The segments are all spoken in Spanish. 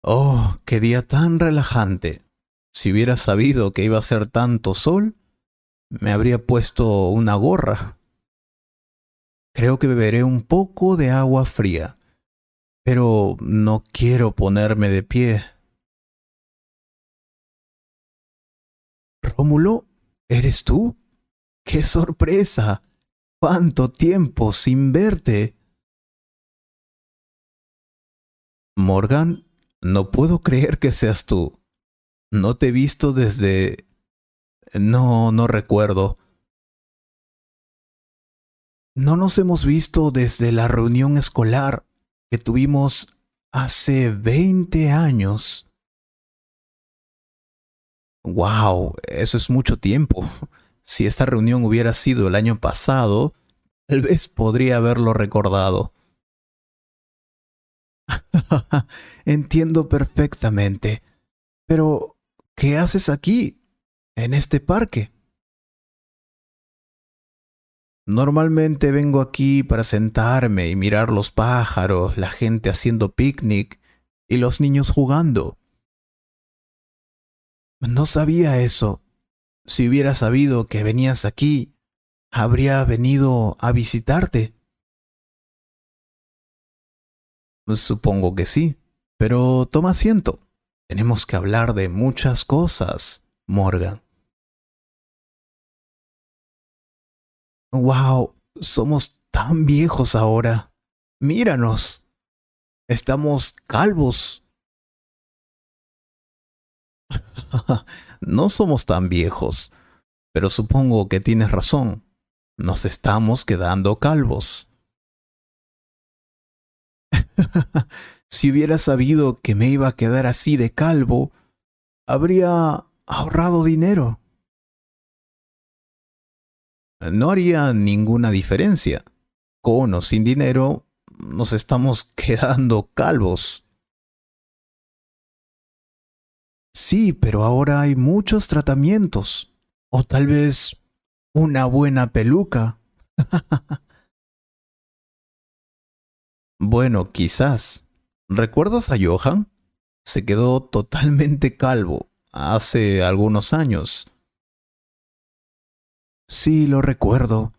Oh, qué día tan relajante. Si hubiera sabido que iba a ser tanto sol, me habría puesto una gorra. Creo que beberé un poco de agua fría, pero no quiero ponerme de pie. Rómulo, ¿eres tú? ¡Qué sorpresa! ¿Cuánto tiempo sin verte? Morgan, no puedo creer que seas tú. No te he visto desde... No recuerdo. No nos hemos visto desde la reunión escolar que tuvimos hace 20 años. ¡Wow! Eso es mucho tiempo. Si esta reunión hubiera sido el año pasado, tal vez podría haberlo recordado. Entiendo perfectamente. Pero, ¿qué haces aquí, en este parque? Normalmente vengo aquí para sentarme y mirar los pájaros, la gente haciendo picnic y los niños jugando. No sabía eso. Si hubiera sabido que venías aquí, habría venido a visitarte. Supongo que sí. Pero toma asiento. Tenemos que hablar de muchas cosas, Morgan. ¡Wow! Somos tan viejos ahora. Míranos. Estamos calvos. No somos tan viejos, pero supongo que tienes razón. Nos estamos quedando calvos. Si hubiera sabido que me iba a quedar así de calvo, habría ahorrado dinero. No haría ninguna diferencia. Con o sin dinero, nos estamos quedando calvos. Sí, pero ahora hay muchos tratamientos. O tal vez una buena peluca. Bueno, quizás. ¿Recuerdas a Johan? Se quedó totalmente calvo hace algunos años. Sí, lo recuerdo.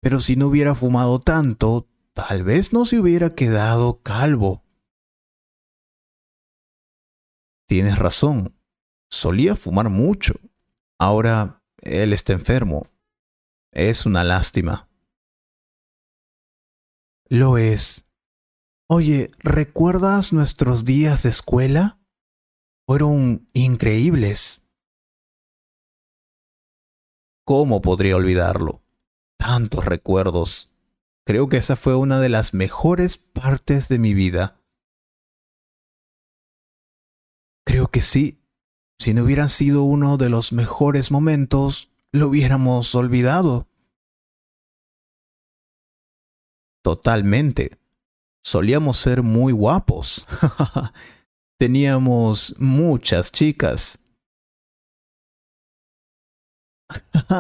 Pero si no hubiera fumado tanto, tal vez no se hubiera quedado calvo. Tienes razón. Solía fumar mucho. Ahora él está enfermo. Es una lástima. Lo es. Oye, ¿recuerdas nuestros días de escuela? Fueron increíbles. ¿Cómo podría olvidarlo? Tantos recuerdos. Creo que esa fue una de las mejores partes de mi vida. Creo que sí. Si no hubieran sido uno de los mejores momentos, lo hubiéramos olvidado. Totalmente. Solíamos ser muy guapos. Teníamos muchas chicas.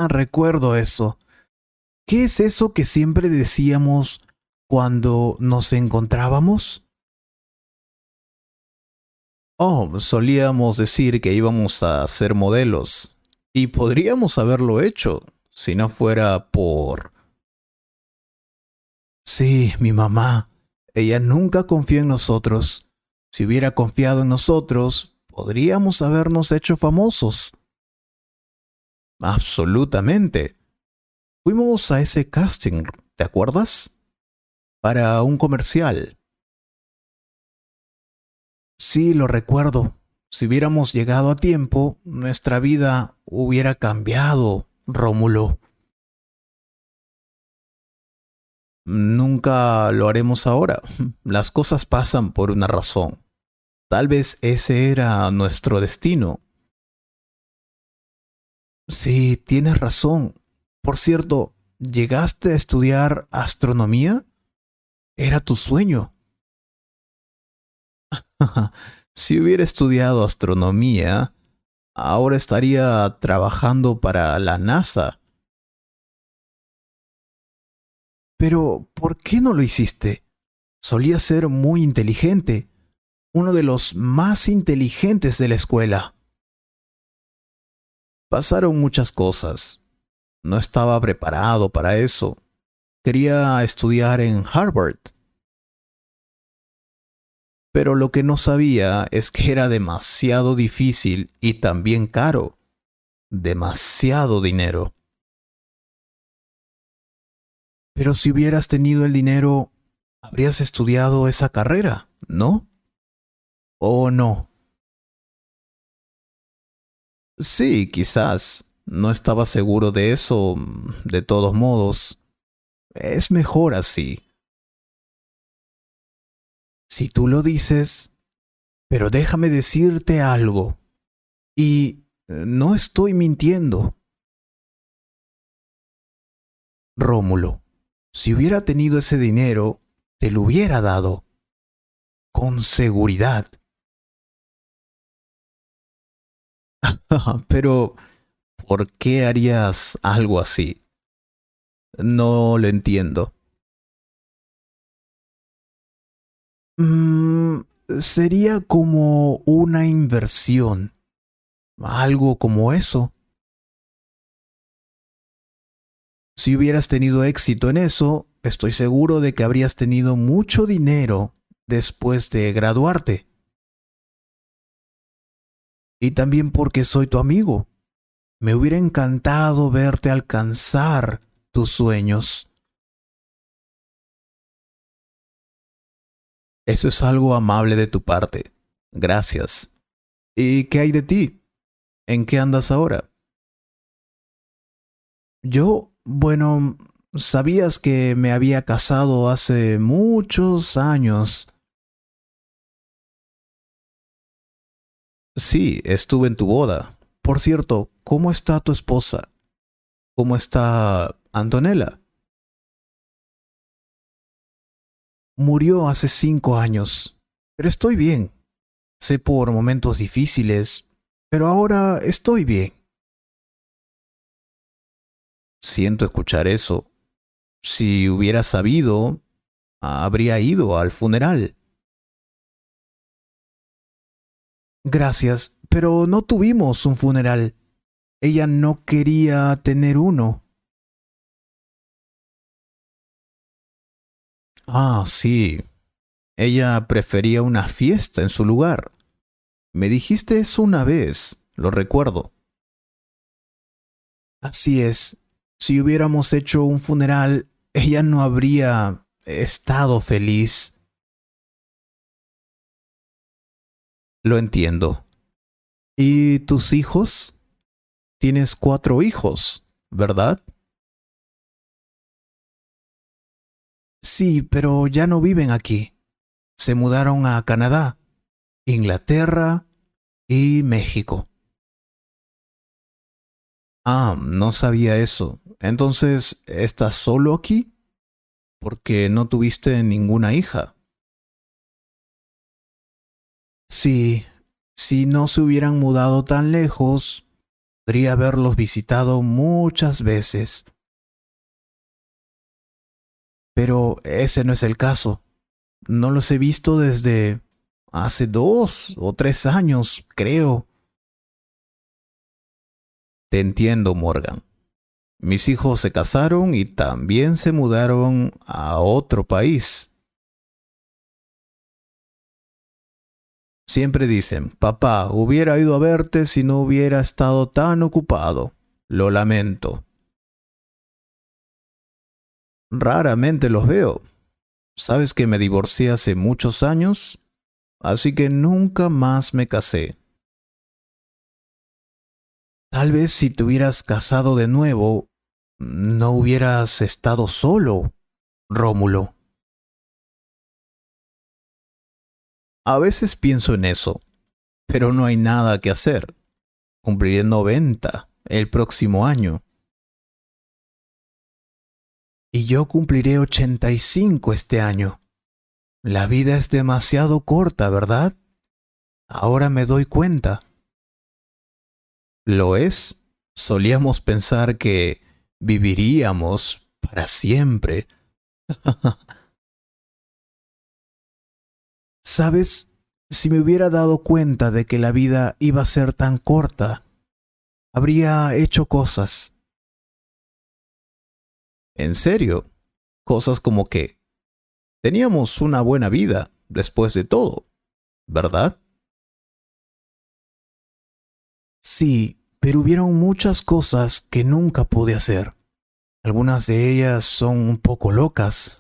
Recuerdo eso. ¿Qué es eso que siempre decíamos cuando nos encontrábamos? Oh, solíamos decir que íbamos a ser modelos. Y podríamos haberlo hecho si no fuera por... Sí, mi mamá. Ella nunca confió en nosotros. Si hubiera confiado en nosotros, podríamos habernos hecho famosos. Absolutamente. Fuimos a ese casting, ¿te acuerdas? Para un comercial. Sí, lo recuerdo. Si hubiéramos llegado a tiempo, nuestra vida hubiera cambiado, Rómulo. Nunca lo haremos ahora. Las cosas pasan por una razón. Tal vez ese era nuestro destino. Sí, tienes razón. Por cierto, ¿llegaste a estudiar astronomía? Era tu sueño. Si hubiera estudiado astronomía, ahora estaría trabajando para la NASA. Pero, ¿por qué no lo hiciste? Solía ser muy inteligente. uno de los más inteligentes de la escuela. Pasaron muchas cosas. No estaba preparado para eso. Quería estudiar en Harvard. Pero lo que no sabía es que era demasiado difícil y también caro. Demasiado dinero. Pero si hubieras tenido el dinero, habrías estudiado esa carrera, ¿no? ¿O no? Sí, quizás. No estaba seguro de eso. De todos modos, es mejor así. Si tú lo dices, pero déjame decirte algo. Y no estoy mintiendo. Rómulo, si hubiera tenido ese dinero, te lo hubiera dado. Con seguridad. Pero, ¿por qué harías algo así? No lo entiendo. Mm, sería como una inversión. Algo como eso. Si hubieras tenido éxito en eso, estoy seguro de que habrías tenido mucho dinero después de graduarte. Y también porque soy tu amigo. Me hubiera encantado verte alcanzar tus sueños. Eso es algo amable de tu parte. Gracias. ¿Y qué hay de ti? ¿En qué andas ahora? Yo, bueno, sabías que me había casado hace muchos años. Sí, estuve en tu boda. Por cierto, ¿cómo está tu esposa? ¿Cómo está Antonella? Murió hace 5 años, pero estoy bien. Sé por momentos difíciles, pero ahora estoy bien. Siento escuchar eso. Si hubiera sabido, habría ido al funeral. Gracias, pero no tuvimos un funeral. Ella no quería tener uno. Ah, sí. Ella prefería una fiesta en su lugar. Me dijiste eso una vez, lo recuerdo. Así es. Si hubiéramos hecho un funeral, ella no habría estado feliz. Lo entiendo. ¿Y tus hijos? Tienes 4 hijos, ¿verdad? Sí, pero ya no viven aquí. Se mudaron a Canadá, Inglaterra y México. Ah, no sabía eso. Entonces, ¿estás solo aquí? Porque no tuviste ninguna hija. Sí, si no se hubieran mudado tan lejos, podría haberlos visitado muchas veces. Pero ese no es el caso. No los he visto desde hace 2 o 3 años, creo. Te entiendo, Morgan. Mis hijos se casaron y también se mudaron a otro país. Siempre dicen, papá, hubiera ido a verte si no hubiera estado tan ocupado. Lo lamento. Raramente los veo. Sabes que me divorcié hace muchos años, así que nunca más me casé. Tal vez si te hubieras casado de nuevo, no hubieras estado solo, Rómulo. A veces pienso en eso, pero no hay nada que hacer. Cumpliré 90 el próximo año. Y yo cumpliré 85 este año. La vida es demasiado corta, ¿verdad? Ahora me doy cuenta. ¿Lo es? Solíamos pensar que viviríamos para siempre. ¿Sabes? Si me hubiera dado cuenta de que la vida iba a ser tan corta, habría hecho cosas. En serio, cosas como que teníamos una buena vida después de todo, ¿verdad? Sí, pero hubieron muchas cosas que nunca pude hacer. Algunas de ellas son un poco locas.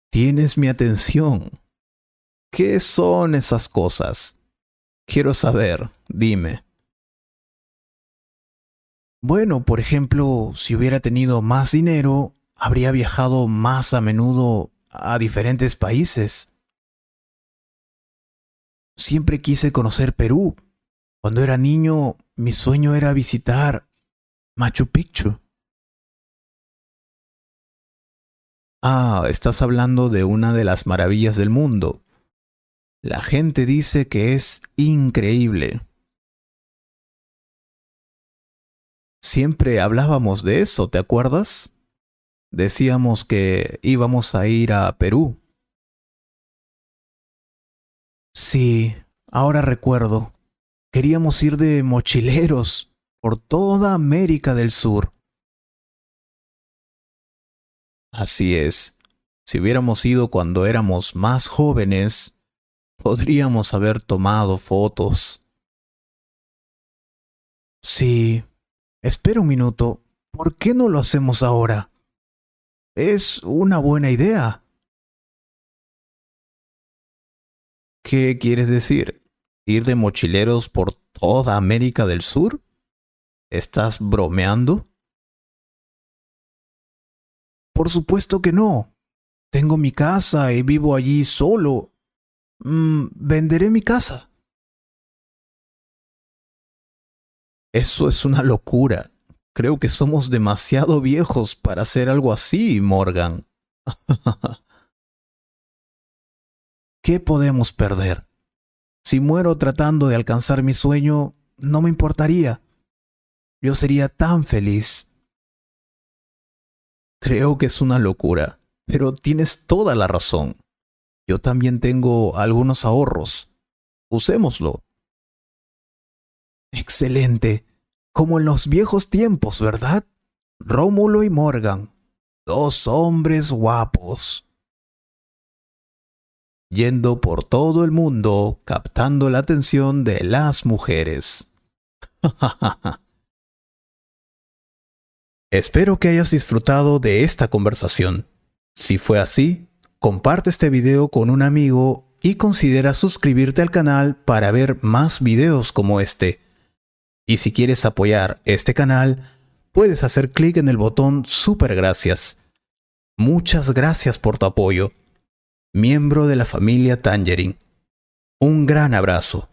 Tienes mi atención. ¿Qué son esas cosas? Quiero saber, dime. Bueno, por ejemplo, si hubiera tenido más dinero, habría viajado más a menudo a diferentes países. Siempre quise conocer Perú. Cuando era niño, mi sueño era visitar Machu Picchu. Ah, estás hablando de una de las maravillas del mundo. La gente dice que es increíble. Siempre hablábamos de eso, ¿te acuerdas? Decíamos que íbamos a ir a Perú. Sí, ahora recuerdo. Queríamos ir de mochileros por toda América del Sur. Así es. Si hubiéramos ido cuando éramos más jóvenes, podríamos haber tomado fotos. Sí, espera un minuto. ¿Por qué no lo hacemos ahora? Es una buena idea. ¿Qué quieres decir? ¿Ir de mochileros por toda América del Sur? ¿Estás bromeando? Por supuesto que no. Tengo mi casa y vivo allí solo. Venderé mi casa. Eso es una locura. Creo que somos demasiado viejos para hacer algo así, Morgan. ¿Qué podemos perder? Si muero tratando de alcanzar mi sueño, no me importaría. Yo sería tan feliz. Creo que es una locura, pero tienes toda la razón. Yo también tengo algunos ahorros. Usémoslo. Excelente. Como en los viejos tiempos, ¿verdad? Rómulo y Morgan. Dos hombres guapos. Yendo por todo el mundo, captando la atención de las mujeres. Espero que hayas disfrutado de esta conversación. Si fue así, comparte este video con un amigo y considera suscribirte al canal para ver más videos como este. Y si quieres apoyar este canal, puedes hacer clic en el botón Super Gracias. Muchas gracias por tu apoyo. Miembro de la familia Tangerine. Un gran abrazo.